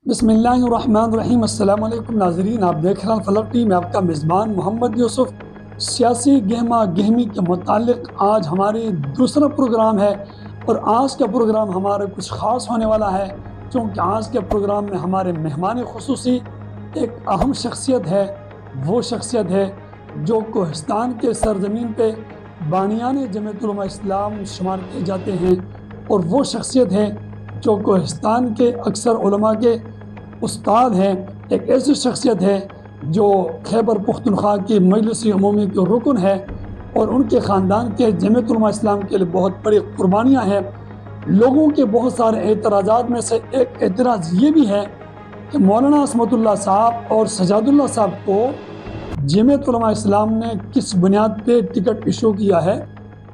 बिस्मिल्लाहिर्रहमानिर्रहीम। अस्सलाम वालेकुम नाज़रीन, आप देख रहे हैं फलक टी में आपका मेज़बान मोहम्मद यूसुफ। सियासी गहमा गहमी के मुतालिक आज हमारी दूसरा प्रोग्राम है और आज का प्रोग्राम हमारा कुछ ख़ास होने वाला है, क्योंकि आज के प्रोग्राम में हमारे मेहमान खुसूसी एक अहम शख्सियत है। वो शख्सियत है जो कोहिस्तान के सरज़मीन पे बानियान जमीयत उलमा इस्लाम शुमार किए जाते हैं, और वो शख्सियत है जो कोहिस्तान के अक्सर उलमा के उस्ताद हैं। एक ऐसी शख्सियत है जो खैबर पुख्तनख्वा की मजलिस अमूमी के रुकन है, और उनके ख़ानदान के जमीयत उलमा इस्लाम के लिए बहुत बड़ी कुर्बानियाँ हैं। लोगों के बहुत सारे एतराज़ात में से एक एतराज़ ये भी है कि मौलाना असमतुल्लाह साहब और सजादुल्लाह साहब को जमीयत उलमा इस्लाम ने किस बुनियाद पे टिकट इशू किया है।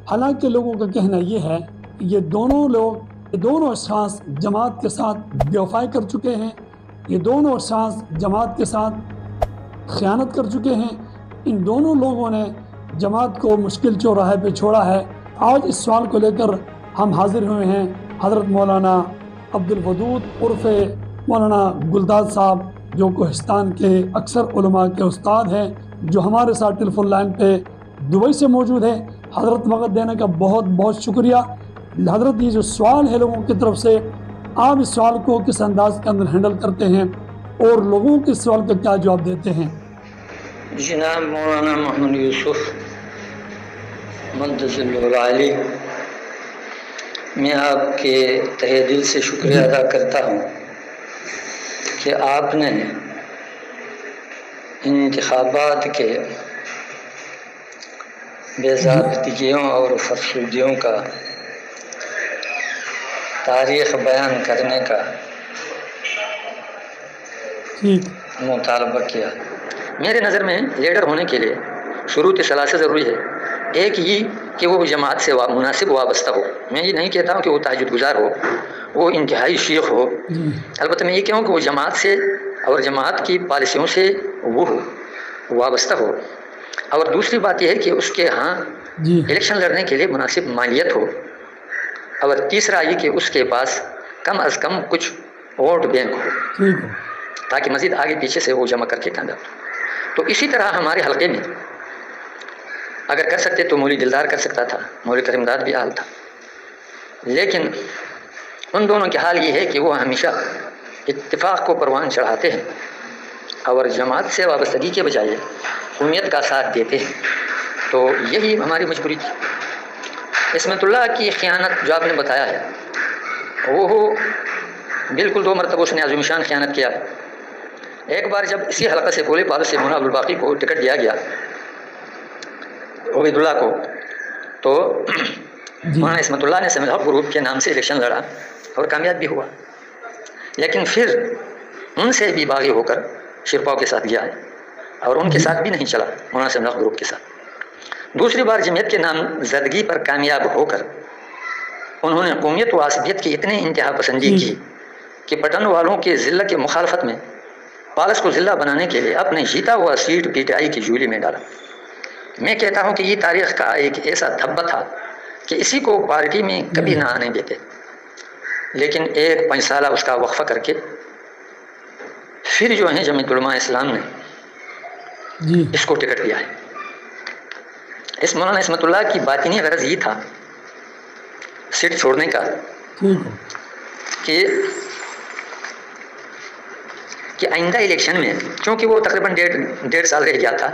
हालांकि लोगों का कहना ये है कि ये दोनों अशास जमात के साथ बेवफाई कर चुके हैं, ये दोनों अशास जमात के साथ ख़यानत कर चुके हैं। इन दोनों लोगों ने जमात को मुश्किल चौराहे पे छोड़ा है। आज इस सवाल को लेकर हम हाजिर हुए हैं हज़रत मौलाना अब्दुल वदूद उर्फ़े मौलाना गुलदाद साहब, जो कोहिस्तान के अक्सर उलमा के उस्ताद हैं, जो हमारे साथ टेलीफोन लाइन पे दुबई से मौजूद है। हज़रत वक़्त देने का बहुत बहुत शुक्रिया। हज़रत, ये जो सवाल है लोगों की तरफ से, आप इस सवाल को किस अंदाज के अंदर हैंडल करते हैं और लोगों के सवाल का क्या जवाब देते हैं? जनाब मौलाना मोहम्मद यूसुफ मद्दज़िल्लुल आली, मैं आपके तहे दिल से शुक्रिया अदा करता हूँ कि आपने इन इंतखाबात के बेज़ाब्तिगियों और फरसूदियों का तारीख़ बयान करने का मुतालबा किया। मेरे नज़र में लीडर होने के लिए शुरूत सलासे ज़रूरी है। एक ये कि वो जमात से मुनासिब वाबस्ता हो। मैं ये नहीं कहता हूँ कि वो तहज्जुद गुजार हो, वो इंतहाई शेख हो। अलबत्ता मैं ये कहूँ कि वो जमात से और जमात की पॉलिसियों से वो वाबस्ता हो। और दूसरी बात यह है कि उसके यहाँ इलेक्शन लड़ने के लिए मुनासिब मालियत हो। और तीसरा ये कि उसके पास कम अज़ कम कुछ वोट बैंक हो, ताकि मज़ीद आगे पीछे से वो जमा करके कामयाब। तो इसी तरह हमारे हलके में अगर कर सकते तो मौलवी दिलदार कर सकता था, मौलवी करीमदाद भी हाल था। लेकिन उन दोनों के हाल ये है कि वो हमेशा इत्तिफाक़ को परवान चढ़ाते हैं और जमात से वाबस्तगी के बजाय उम्मीद का साथ देते हैं। तो यही हमारी मजबूरी थी। इसमतुल्लाह की ख़यानत जो आपने बताया है, वो बिल्कुल 2 मरतबा उसने आज़िमशान ख़यानत किया। एक बार जब इसी हलक़ा से कोले पाल से मौलाना अब्दुल बाकी को टिकट दिया गया, उबैदुल्लाह को, तो मौलाना इसमतुल्लाह ने समझा ग्रुप के नाम से इलेक्शन लड़ा और कामयाब भी हुआ। लेकिन फिर उनसे भी बागी होकर शिरपाव के साथ गया है और उनके साथ भी नहीं चला, मौलाना समझा ग्रुप के साथ। दूसरी बार जमीयत के नामजदगी पर कामयाब होकर उन्होंने कौमियत व आसबियत की इतनी इंतहा पसंदी की कि पटन वालों के ज़िल्ला के मुखालफत में पालस को ज़िला बनाने के लिए अपने जीता हुआ सीट PTI की झोली में डाला। मैं कहता हूँ कि ये तारीख़ का एक ऐसा धब्बा था कि इसी को पार्टी में कभी ना आने देते। लेकिन एक 5 साल उसका वक्फ़ा करके फिर जो है जमीयत उलमा इस्लाम ने इसको टिकट दिया है। इस मौलाना इसमतुल्लाह की बातिनी गरज ये था सीट छोड़ने का कि आइंदा इलेक्शन में, क्योंकि वो तकरीबन डेढ़ साल रह गया था,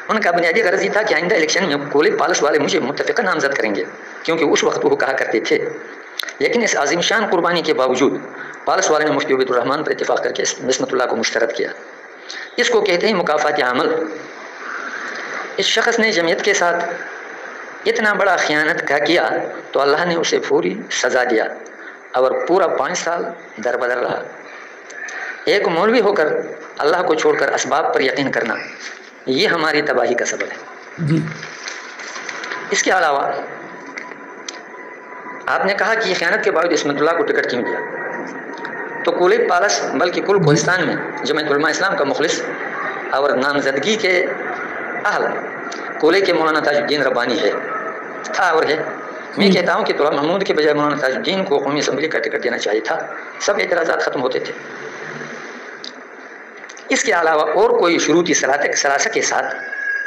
उनका बुनियादी गरज ये था कि आइंदा इलेक्शन में कोले पालस वाले मुझे मुत्तफ़िक़ा नामज़द करेंगे, क्योंकि उस वक्त वो कहा करते थे। लेकिन इस आज़िमशान कुर्बानी के बावजूद पालस वाले ने मुफ्ती उबैदुर रहमान पर इत्तिफ़ाक़ करके इसमतुल्लाह को मुश्तरद किया। इसको कहते हैं मुकाफ़ात अमल। इस शख्स ने जमीयत के साथ इतना बड़ा ख़यानत का किया तो अल्लाह ने उसे पूरी सज़ा दिया और पूरा 5 साल दरबदर रहा। एक मौलवी होकर अल्लाह को छोड़कर असबाब पर यकीन करना, ये हमारी तबाही का सबब है। इसके अलावा आपने कहा कि ख़यानत के बावजूद इसमतुल्लाह को टिकट क्यों दिया, तो कुल पालस बल्कि कुल कोहिस्तान में जमीयत उलमा इस्लाम का मुखलिस और नामजदगी के अहल कोले के मौलाना ताजुद्दीन रब्बानी था और है। मैं कहता हूँ कि तोला महमूद के बजाय मौलाना ताजुद्दीन को कौमी असम्बली का टिकट देना चाहिए था। सब एतराज़ात ख़त्म होते थे। اس کے علاوہ اور کوئی شروطی ثلاثہ کے ساتھ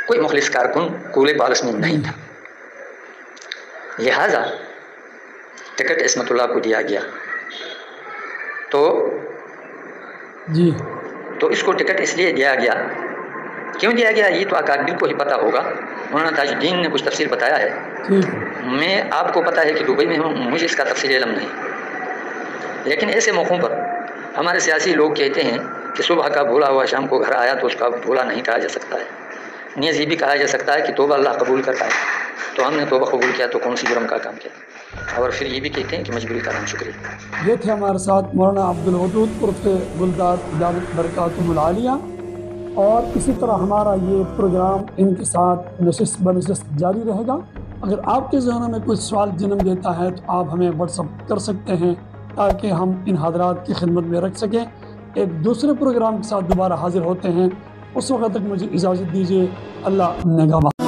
کوئی مخلص کارکن قول بالس میں نہیں تھا، لہذا ٹکٹ عصمت اللہ کو دیا گیا۔ تو جی تو اس کو ٹکٹ اس لیے دیا گیا، کیوں دیا گیا یہ تو اکابر کو ہی پتہ ہوگا، مولانا تاج الدین نے کچھ تفصیل بتایا ہے، میں آپ کو پتہ ہے کہ دبئی میں ہوں، مجھے اس کا تفصیل علم نہیں، لیکن ایسے موقعوں پر ہمارے سیاسی لوگ کہتے ہیں کہ صبح کا بھولا ہوا شام کو گھر آیا، تو اس کا بھولا نہیں کہا جا سکتا ہے، نیز یہ بھی کہا جا سکتا ہے کہ توبہ اللہ قبول کرتا ہے، تو ہم نے توبہ قبول کیا تو کون سی جرم کا کام کیا، اور پھر یہ بھی کہتے ہیں کہ مجبوری کا نام شکریہ۔ یہ تھے ہمارے ساتھ مولانا عبدالودود عرف گلدار دامت برکاتہم العالیہ، اور اسی طرح ہمارا یہ پروگرام ان کے ساتھ نشست بنشست جاری رہے گا۔ اگر آپ کے ذہنوں میں کوئی سوال جنم دیتا ہے تو آپ ہمیں واٹس اپ کر سکتے ہیں تاکہ ہم ان حضرات کی خدمت میں رکھ سکیں۔ ایک دوسرے پروگرام کے ساتھ دوبارہ حاضر ہوتے ہیں، اس وقت تک مجھے اجازت دیجیے، اللہ نگہبان۔